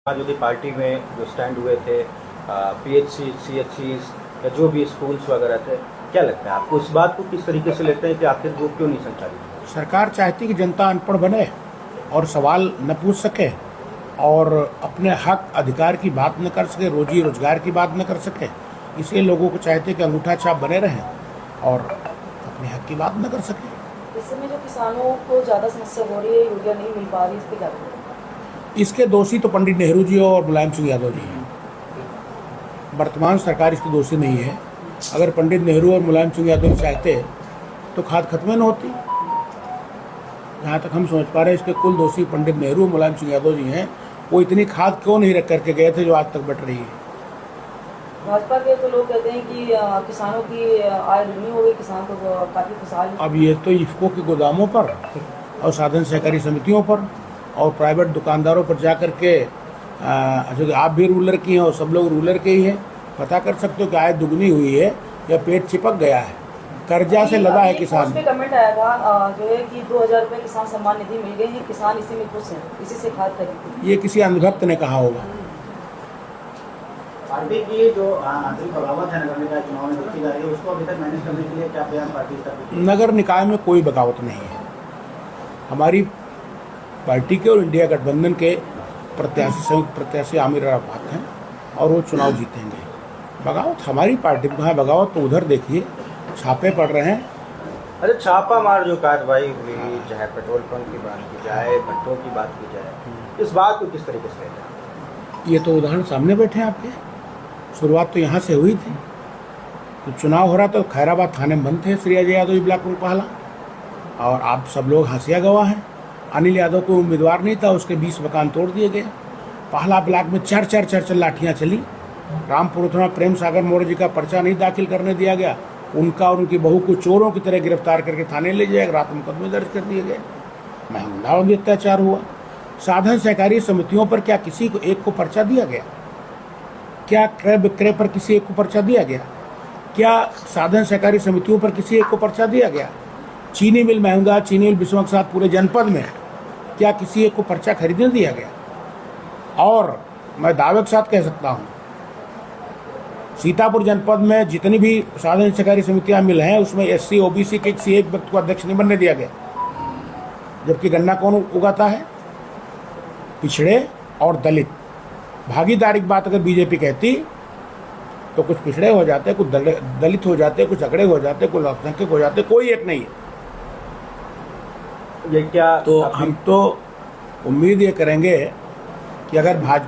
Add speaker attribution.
Speaker 1: Samajwadi party में जो stand हुए थे, पीएचसी, सीएचसीज या जो भी स्कूल्स वगैरह थे, क्या लगता है आपको इस बात को किस तरीके से लेते हैं कि आखिर वो क्यों नहीं संचालित?
Speaker 2: सरकार चाहती कि जनता अनपढ़ बने और सवाल न पूछ सके और अपने हक अधिकार की बात न कर सके, रोजी रोजगार की बात न कर सके। इसलिए लोगों को चाहते कि अंगूठा छाप बने रहें और अपने हक की बात न कर सके।
Speaker 3: इस समय जो किसानों को ज़्यादा समस्या हो रही है, यूरिया नहीं मिल पा रही, इस पर क्या करें?
Speaker 2: इसके दोषी तो पंडित नेहरू जी और मुलायम सिंह यादव जी हैं। वर्तमान सरकार इसकी दोषी नहीं है। अगर पंडित नेहरू और मुलायम सिंह यादव चाहते तो खाद खत्म न होती। जहाँ तक हम समझ पा रहे हैं, इसके कुल दोषी पंडित नेहरू और मुलायम सिंह यादव जी हैं। वो इतनी खाद क्यों नहीं रख करके गए थे जो आज तक बट रही है।
Speaker 3: भाजपा के तो लोग कहते हैं कि किसानों की आय दुगनी हो गई, किसान तो काफ़ी खुशहाल है।
Speaker 2: अब ये तो इफ्को के गोदामों पर और साधन सहकारी समितियों पर और प्राइवेट दुकानदारों पर जा कर के आप भी रूलर की हैं और सब लोग रूलर के ही हैं, पता कर सकते हो कि आय दुगनी हुई है या पेट चिपक गया है, कर्जा से लदा है किसान।
Speaker 3: उस पे कमेंट आया था जो है कि 2000 रुपये किसान सम्मान निधि मिल गई है, किसान इसी में खुश है, इसी से खाद खरीदी।
Speaker 2: ये किसी अंधभक्त ने कहा होगा।
Speaker 4: पार्टी की जो आंतरिक बगावत है नगर निकाय चुनाव में देखी जा रही है, उसको अभी तक मैनेज करने के लिए क्या बयान पार्टी का?
Speaker 2: नगर निकाय में कोई बगावत नहीं है। हमारी पार्टी के और इंडिया गठबंधन के प्रत्याशी, संयुक्त प्रत्याशी आमिर अराफात हैं और वो चुनाव जीतेंगे। बगावत हमारी पार्टी में है, बगावत तो उधर देखिए, छापे पड़ रहे हैं।
Speaker 1: अच्छा, छापा मार जो कार्रवाई हुई, चाहे पेट्रोल पंप की बात की जाए, भट्टों की बात की जाए, इस बात को किस तरीके से लेते हैं?
Speaker 2: ये तो उदाहरण सामने बैठे हैं आपके। शुरुआत तो यहाँ से हुई थी। तो चुनाव हो रहा तो खैराबाद थाने में बंद थे श्री अजय यादव जी ब्लॉक में पहला, और आप सब लोग हाशिया गवाह हैं। अनिल यादव को उम्मीदवार नहीं था, उसके 20 मकान तोड़ दिए गए। पहला ब्लॉक में चर लाठियाँ चली। रामपुर में प्रेम सागर मौर्य जी का पर्चा नहीं दाखिल करने दिया गया, उनका और उनकी बहू को चोरों की तरह गिरफ्तार करके थाने ले जाए, रात मुकदमे दर्ज कर दिए गए। महंगाई में अत्याचार हुआ। साधन सहकारी समितियों पर क्या किसी को एक को पर्चा दिया गया? क्या क्रय विक्रय पर किसी एक को पर्चा दिया गया? क्या साधन सहकारी समितियों पर किसी एक को पर्चा दिया गया? चीनी मिल महंगा, चीनी मिल विस्मक साथ पूरे जनपद में क्या किसी एक को पर्चा खरीदने दिया गया? और मैं दावे के साथ कह सकता हूँ, सीतापुर जनपद में जितनी भी साधन सहकारी समितियां मिल हैं, उसमें एससी ओबीसी के किसी एक व्यक्ति को अध्यक्ष नहीं बनने दिया गया। जबकि गन्ना कौन उगाता है? पिछड़े और दलित। भागीदारी की बात अगर बीजेपी कहती तो कुछ पिछड़े हो जाते, कुछ दलित हो जाते, कुछ अगड़े हो जाते, कुछ अल्पसंख्यक हो जाते, कोई एक नहीं है।
Speaker 1: ये क्या
Speaker 2: तो हम तो उम्मीद ये करेंगे कि अगर भाजपा